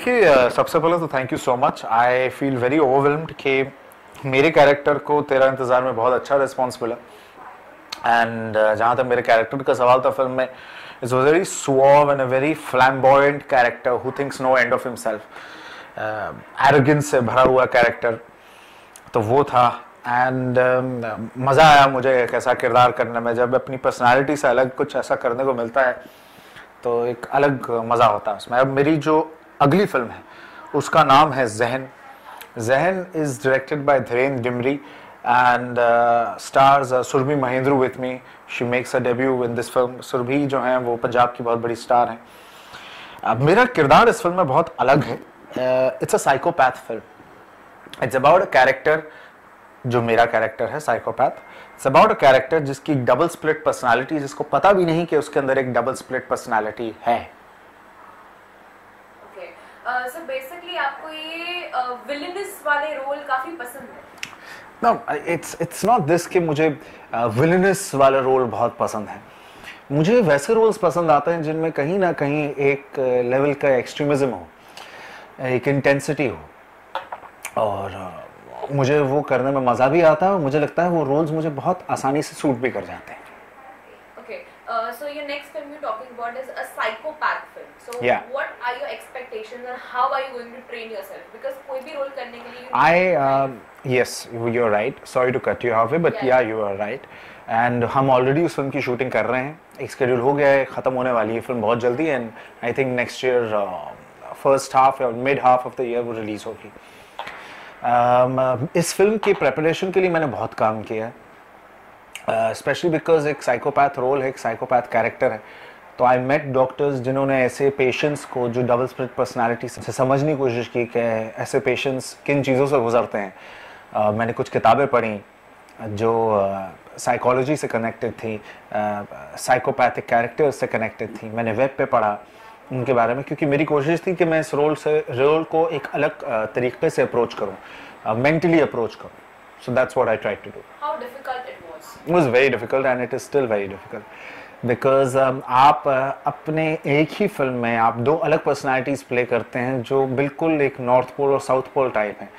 देखिए सबसे पहले तो thank you so much. I feel very overwhelmed कि मेरे कैरेक्टर को तेरा इंतज़ार में बहुत अच्छा रिस्पॉन्स मिला। एंड जहाँ तक मेरे कैरेक्टर का सवाल था फिल्म में, it's was very suave and a very flamboyant character who thinks no end of himself, arrogance से भरा हुआ कैरेक्टर तो वो था। एंड मज़ा आया मुझे एक ऐसा किरदार करने में। जब अपनी पर्सनालिटी से अलग कुछ ऐसा करने को मिलता है तो एक अलग मज़ा होता है उसमें। अब मेरी जो अगली फिल्म है उसका नाम है Jahan. Jahan is directed by Dhirendra Dimri and stars Surabhi Mahendra with me. She makes a debut in this film. Surabhi जो हैं वो पंजाब की बहुत बड़ी स्टार हैं। अब मेरा किरदार इस फिल्म में बहुत अलग है। It's a psychopath film. It's about a character, जो मेरा कैरेक्टर है psychopath. It's about a character जिसकी डबल स्प्लिट पर्सनालिटी, जिसको पता भी नहीं कि उसके अंदर एक डबल स्प्लिट पर्सनालिटी है। सो बेसिकली आपको ये विलेनस वाले रोल काफी पसंद है? No, it's not this कि मुझे विलेनस वाले रोल बहुत पसंद है। मुझे वैसे रोल्स पसंद आते हैं जिनमें कहीं ना कहीं एक लेवल का एक्सट्रीमिज्म हो, एक इंटेंसिटी हो, और मुझे वो करने में मज़ा भी आता है और मुझे लगता है वो रोल्स मुझे बहुत आसानी से सूट भी कर जाते हैं। Okay, so your next film you're talking about is a psychopath film. So Yeah. what are your expectations and how are you going to train yourself? Because कोई भी रोल करने के लिए yes, you're right. Sorry to cut you halfway, but yeah, you are right. And हम already उस film की shooting कर रहे हैं। एक शेड्यूल हो गया है, ख़त्म होने वाली है फिल्म बहुत जल्दी। And I think next year first half या mid half of the year वो रिलीज़ होगी। इस फिल्म की प्रेपरेशन के लिए मैंने बहुत काम किया है, स्पेशली बिकॉज एक साइकोपैथ रोल है, एक साइकोपैथ कैरेक्टर है। तो आई मेट डॉक्टर्स जिन्होंने ऐसे पेशेंट्स को जो डबल स्प्लिट पर्सनालिटी से समझने की कोशिश की कि ऐसे पेशेंट्स किन चीज़ों से गुजरते हैं। मैंने कुछ किताबें पढ़ी जो साइकोलॉजी से कनेक्टेड थी, साइकोपैथिक कैरेक्टर्स से कनेक्टेड थी। मैंने वेब पे पढ़ा उनके बारे में, क्योंकि मेरी कोशिश थी कि मैं इस रोल को एक अलग तरीके से अप्रोच करूं, मेंटली अप्रोच करूं। So that's what I tried to do. How difficult it was? It was very difficult and it is still very difficult because आप अपने एक ही फिल्म में आप दो अलग पर्सनालिटीज़ प्ले करते हैं जो बिल्कुल एक नॉर्थ पोल और साउथ पोल टाइप हैं,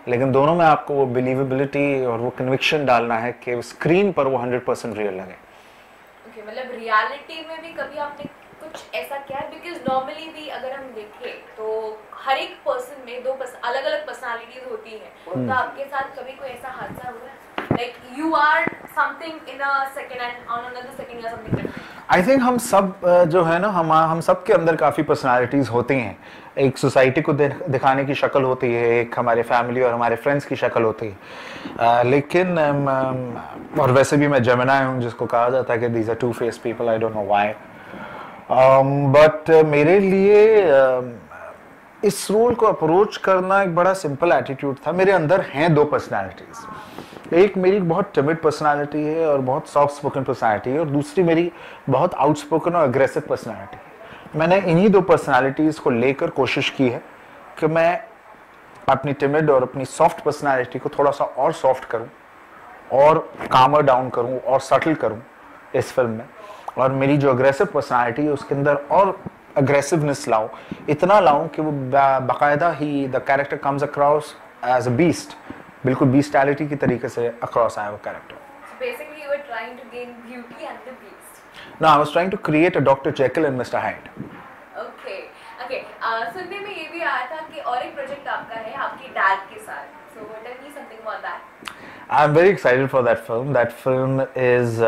लेकिन दोनों में आपको वो बिलीवेबिलिटी और वो कन्विक्शन डालना है कि स्क्रीन पर वो 100% रियल लगे। Okay, मतलब रियलिटी में भी कभी आपने कुछ ऐसा क्या है? बिकॉज नॉर्मली भी अगर हम देखें तो हर एक पर्सन में दो अलग अलग पर्सनालिटीज होती हैं। तो आपके साथ कभी कोई ऐसा हादसा हुआ है? Like you are something in a second and on another second you are something different. I think हम सब जो है ना, हम सब के अंदर काफ़ी पर्सनालिटीज़ होती हैं। एक सोसाइटी को दिखाने की शक्ल होती है, एक हमारे फैमिली और हमारे फ्रेंड्स की शक्ल होती है। लेकिन और वैसे भी मैं जेमिनी हूँ, जिसको कहा जाता है कि these are two face people. I don't know why, but मेरे लिए इस रोल को अप्रोच करना एक बड़ा सिंपल एटीट्यूड था। मेरे अंदर हैं दो पर्सनालिटीज़। एक मेरी बहुत टिमिड पर्सनालिटी है और बहुत सॉफ्ट स्पोकन पर्सनालिटी है, और दूसरी मेरी बहुत आउटस्पोकन और अग्रेसिव पर्सनालिटी है। मैंने इन्हीं दो पर्सनालिटीज़ को लेकर कोशिश की है कि मैं अपनी टिमिड और अपनी सॉफ्ट पर्सनालिटी को थोड़ा सा और सॉफ्ट करूं और कामर डाउन करूं और सटल करूं इस फिल्म में, और मेरी जो अग्रेसिव पर्सनालिटी है उसके अंदर और अग्रेसिवनेस लाऊं, इतना लाऊं कि वो बाकायदा ही the character comes across as a beast, बिल्कुल बीस्टैलिटी की तरीके से अक्रॉस आया वो character. So basically you were trying to gain beauty and the beast. No, I was trying to create a Dr. Jekyll and Mr. Hyde. Okay, okay. सुनने में ये भी आया था कि और एक प्रोजेक्ट आपका है आपके डैड के साथ. So tell me something about that. I'm very excited for that film. That film is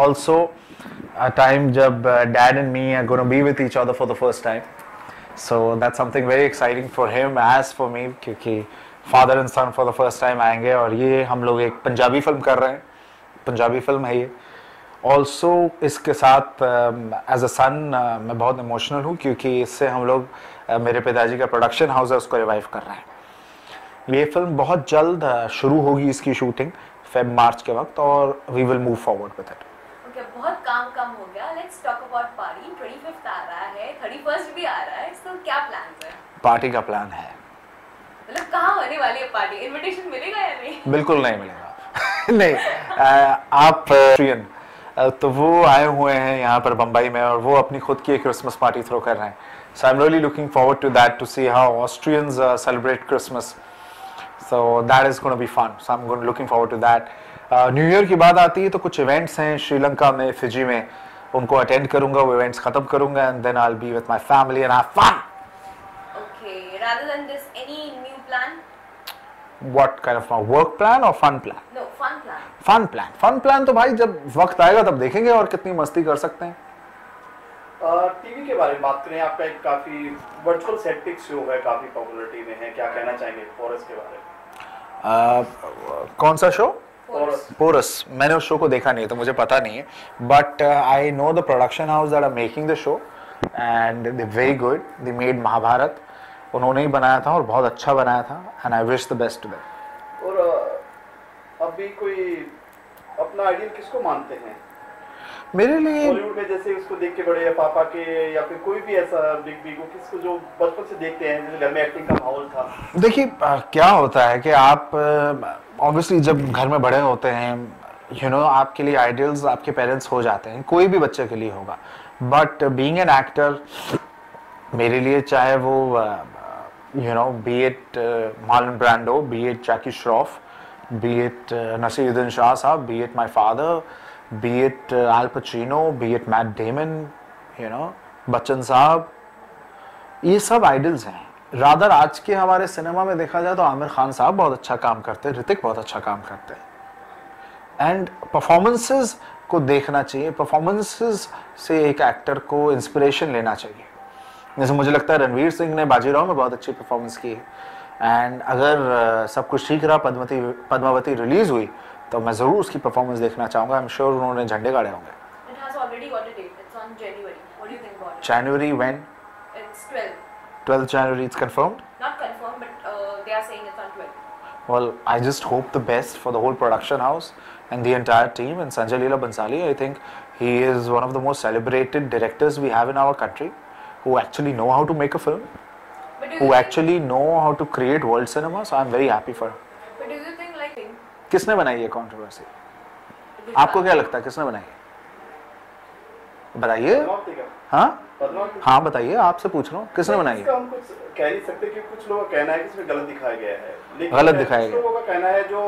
also a time जब dad and me are going to be with each other for the first time. So that's something very exciting for him as for me, क्योंकि father and son for the first time आएंगे। और ये हम लोग एक Punjabi film कर रहे हैं, पंजाबी फिल्म है ये। ऑल्सो इसके साथ एज अ सन मैं बहुत इमोशनल हूँ, क्योंकि इससे हम लोग मेरे पिताजी का प्रोडक्शन हाउस है उसको रिवाइव कर रहे हैं। ये फिल्म बहुत जल्द शुरू होगी इसकी शूटिंग फेब मार्च के वक्त, और we will move forward with it. Okay, बहुत काम कम हो गया। Let's talk about party. 25th आ रहा है, 31st भी आ रहा है, तो क्या प्लान्स है? पार्टी का प्लान है। मतलब कहाँ होने वाली है पार्टी? इनविटेशन मिलेगा या नहीं? बिल्कुल नहीं मिलेगा। नहीं, आप तो वो आए हुए हैं यहाँ पर बम्बई में और वो अपनी खुद की एक क्रिसमस पार्टी थ्रो कर रहे हैं. So I'm really looking forward to that, to see how Austrians celebrate Christmas. So that is going to be fun. So I'm looking forward to that. New year की बात आती है तो कुछ events हैं श्रीलंका में, फिजी में, उनको अटेंड करूंगा, वो इवेंट्स खत्म करूंगा and then I will be with my family and have fun. Okay, rather than this, any new plan? What kind of work plan or fun plan? No, fun plan. Fun plan तो भाई जब वक्त आएगा तब देखेंगे और कितनी मस्ती कर सकते हैं. टीवी के बारे में बात करें, आपका एक काफी वर्चुअल सेटिक शो है, काफी पॉपुलरिटी में है, क्या कहना चाहेंगे फॉरेस्ट के बारे में? कौन सा शो? पोरस. मैंने उस शो को देखा नहीं है तो मुझे पता नहीं है, but I know the production house that are making the show and they very good. They made Mahabharat, उन्होंने ही बनाया था और बहुत अच्छा बनाया था and I wish the best to them. और अभी कोई अपना आइडियल किसको मानते हैं मेरे लिए? बॉलीवुड में जैसे उसको देख के बड़े, पापा के या फिर कोई भी ऐसा बिग बी को किसको जो बचपन से देखते हैं, जैसे घर में एक्टिंग का माहौल था? देखिए क्या होता है कि आप ऑब्वियसली जब घर में बड़े होते हैं, यू नो, आपके लिए आइडियल्स आपके पेरेंट्स हो जाते हैं, कोई भी बच्चे के लिए होगा. बट बीइंग एन एक्टर मेरे लिए, चाहे वो you know B it Marlon Brando, B it Jackie Shroff, be it Nasiruddin Shah Sahab, be it my father, be it Al Pacino, be it Matt Damon, you know, Bachchan साहब, ये सब idols हैं. Rather आज के हमारे cinema में देखा जाए तो आमिर खान साहब बहुत अच्छा काम करते हैं, ऋतिक बहुत अच्छा काम करते हैं. एंड परफॉर्मेंसेस को देखना चाहिए, परफॉर्मेंसेस से एक एक्टर को इंस्पिरेशन लेना चाहिए. जैसे मुझे लगता है रणवीर सिंह ने बाजीराव में बहुत अच्छी परफॉर्मेंस की है एंड अगर सब कुछ ठीक रहा, पद्मावती रिलीज हुई तो मैं ज़रूर उसकी परफॉर्मेंस देखना चाहूँगा. आई एम श्योर उन्होंने झंडे गाड़े होंगे. It has already got a date. It's on January. What do you think about it? January when? It's 12. 12th January, it's confirmed? Not confirmed, but they are saying it's on 12. Well, I just hope the best for the whole production house and the entire team. And Sanjay Leela Bhansali, I think he is one of the most celebrated directors we have in our country, who actually know how to make a film, who actually know how to create world cinema. So I'm very happy for him. But do you think like किसने बनाई ये controversy? आपको क्या लगता है किसने बनाई है? बताइए. हाँ बताइए, आपसे पूछ रहा हूँ, किसने बनाई है? हम कुछ कह नहीं सकते कि कुछ लोगों का कहना है कि इसमें गलत दिखाया गया है, लेकिन गलत दिखाया गया, लोगों का कहना है जो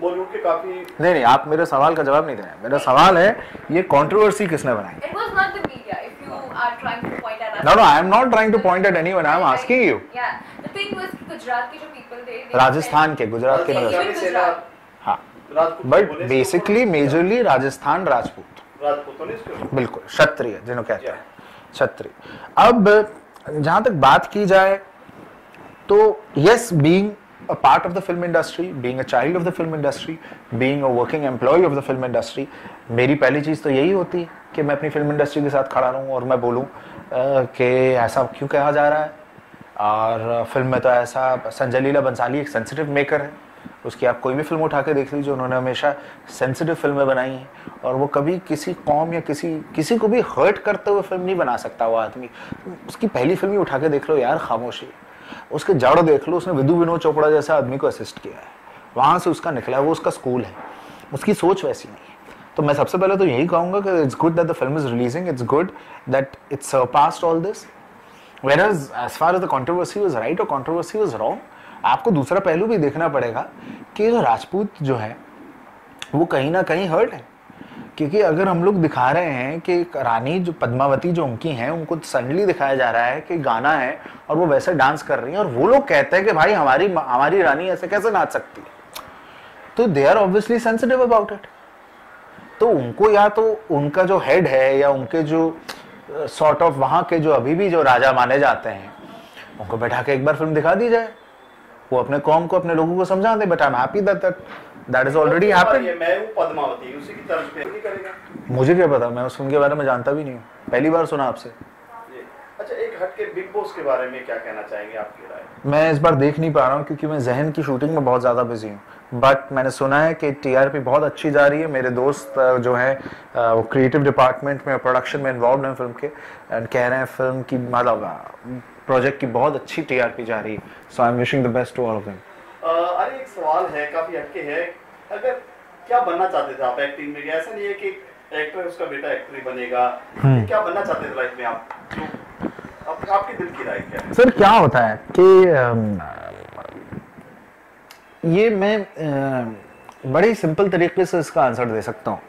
बॉलीवुड के काफी. नहीं, आप मेरे सवाल का जवाब नहीं दे रहे हैं. मेरा सवाल है ये कंट्रोवर्सी किसने बनाई? It was not the media. If you are trying to point at us. No, I am not trying to point at anyone. I am asking you. Yeah, the thing was Gujarat के जो people थे. राजस्थान के, गुजरात के नहीं. हाँ. But basically, majorly Rajasthan Rajput. राजपूतों ने इसको. बिल्कुल क्षत्रिय जिन्हों कहते हैं, क्षत्रिय. अब जहाँ तक बात की जाए तो yes, being a part of the film industry, being a child of the film industry, being a working employee of the film industry, मेरी पहली चीज़ तो यही होती है कि मैं अपनी फिल्म इंडस्ट्री के साथ खड़ा रहूं और मैं बोलूं कि ऐसा क्यों कहा जा रहा है. और फिल्म में तो ऐसा, संजय लीला बंसाली एक सेंसिटिव मेकर है, उसकी आप कोई भी फिल्म उठा के देख लीजिए, उन्होंने हमेशा सेंसिटिव फिल्में बनाई हैं और वो कभी किसी कौम या किसी को भी हर्ट करते हुए फिल्म नहीं बना सकता वो आदमी. उसकी पहली फिल्म ही उठा के देख लो यार, खामोशी, उसके जड़ देख लो, उसने विदु विनोद चोपड़ा जैसा आदमी को असिस्ट किया है, वहाँ से उसका निकला है, वो उसका स्कूल है, उसकी सोच वैसी नहीं है. तो मैं सबसे पहले तो यही कहूँगा कि it's good that the film is releasing, it's good that it's surpassed all this. Whereas as far as the controversy was right or controversy was wrong, आपको दूसरा पहलू भी देखना पड़ेगा कि जो राजपूत जो है वो कहीं ना कहीं हर्ट है. क्योंकि अगर हम लोग दिखा रहे हैं कि रानी जो पद्मावती जो उनकी हैं, उनको सडनली दिखाया जा रहा है कि गाना है और वो वैसे डांस कर रही हैं और वो लोग कहते हैं कि भाई हमारी रानी ऐसे कैसे नाच सकती है, तो they are obviously sensitive about it. तो उनको या तो उनका जो हेड है या उनके जो सॉर्ट ऑफ वहाँ के जो अभी भी जो राजा माने जाते हैं उनको बैठा के एक बार फिल्म दिखा दी जाए, वो अपने कौम को, अपने लोगों को समझा दे. But I am happy that is already happened. मैं हूं पद्मावती, उसी की तरफ पे नहीं करेगा. मुझे क्या पता, मैं उस फिल्म के बारे में जानता भी नहीं हूँ, पहली बार सुना आपसे. अच्छा, एक हट के बिग बॉस के बारे में क्या कहना चाहेंगे, आपकी राय? मैं इस बार देख नहीं पा रहा हूँ क्योंकि मैं जहन की शूटिंग में बहुत ज़्यादा बिजी हूँ. बट मैंने सुना है कि टीआरपी बहुत अच्छी जा रही है. मेरे दोस्त जो हैं वो क्रिएटिव डिपार्टमेंट में, प्रोडक्शन में इन्वॉल्व हैं फिल्म के, एंड कह रहे हैं फिल्म की मतलब प्रोजेक्ट की बहुत अच्छी टीआरपी जा रही है. So I am wishing the best to all of them. अरे एक सवाल है, काफी हटके है, अगर क्या बनना चाहते थे आप एक्टिंग में? ऐसा नहीं है कि एक्टर है, उसका बेटा एक्टर ही बनेगा, क्या बनना चाहते थे लाइफ में आप? आपके दिल की राय क्या है? सर क्या होता है कि ये मैं बड़े सिंपल तरीके से इसका आंसर दे सकता हूँ।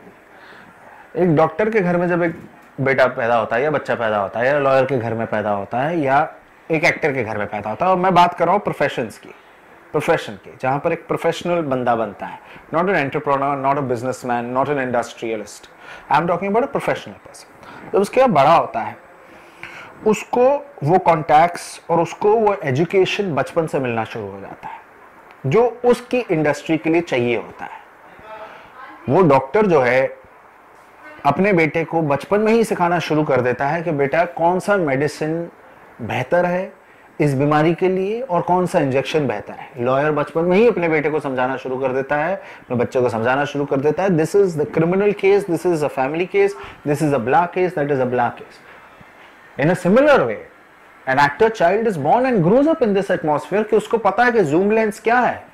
एक डॉक्टर के घर में जब एक बेटा पैदा होता है या बच्चा पैदा होता है, या लॉयर के घर में पैदा होता है, या एक एक्टर के घर में पैदा होता है, और मैं बात कर रहा हूँ प्रोफेशन की, जहाँ पर एक प्रोफेशनल बंदा बनता है, not an entrepreneur, not a businessman, not an industrialist, I am talking about a professional person. जब उसके बड़ा होता है, उसको वो कॉन्टैक्ट्स और उसको वो एजुकेशन बचपन से मिलना शुरू हो जाता है जो उसकी इंडस्ट्री के लिए चाहिए होता है। वो डॉक्टर जो है अपने बेटे को बचपन में ही सिखाना शुरू कर देता है कि बेटा कौन सा मेडिसिन बेहतर है इस बीमारी के लिए और कौन सा इंजेक्शन बेहतर है। लॉयर बचपन में ही अपने बेटे को समझाना शुरू कर देता है, अपने बच्चे को समझाना शुरू कर देता है, this is the criminal case, this is a family case, this is a black case, that is a black case. In a similar way, an actor child is born and grows up in this atmosphere कि उसको पता है कि zoom lens क्या है,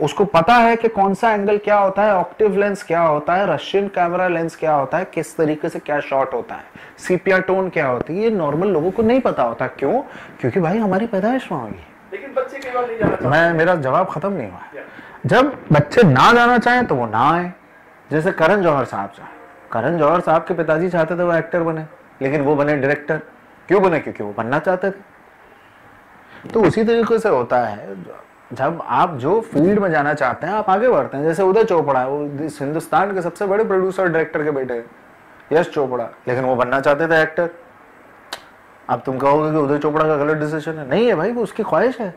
उसको पता है कि कौन सा एंगल क्या होता है, ऑक्टिव लेंस क्या होता है, रशियन कैमरा लेंस क्या होता है, किस तरीके से क्या शॉट होता है, सीपिया टोन क्या होती है। ये नॉर्मल लोगों को नहीं पता होता। क्यों? क्योंकि भाई हमारी पैदाइश वहां हुई है। लेकिन बच्चे कई बार नहीं जाना चाहते। मेरा जवाब खत्म नहीं हुआ है। जब बच्चे ना जाना चाहें तो वो ना आए। जैसे करण जौहर साहब चाहे, करण जौहर साहब के पिताजी चाहते थे वो एक्टर बने, लेकिन वो बने डायरेक्टर। क्यों बने? क्योंकि वो बनना चाहते थे। तो उसी तरीके से होता है, जब आप जो फील्ड में जाना चाहते हैं आप आगे बढ़ते हैं। जैसे उदय चोपड़ा, वो इस हिंदुस्तान के सबसे बड़े प्रोड्यूसर डायरेक्टर के बेटे हैं, यश चोपड़ा, लेकिन वो बनना चाहते थे एक्टर। अब तुम कहोगे कि उदय चोपड़ा का गलत डिसीजन है, नहीं है भाई, वो उसकी ख्वाहिश है।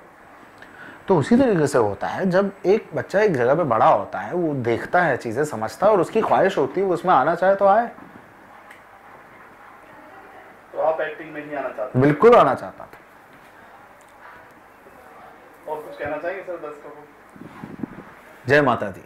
तो उसी तरीके से होता है, जब एक बच्चा एक जगह पे बड़ा होता है, वो देखता है, चीजें समझता है और उसकी ख्वाहिश होती है वो उसमें आना चाहे तो आए। तो आप एक्टिंग में नहीं आना चाहते? बिल्कुल आना चाहता था। और कुछ कहना चाहेंगे सर दर्शकों को? जय माता दी।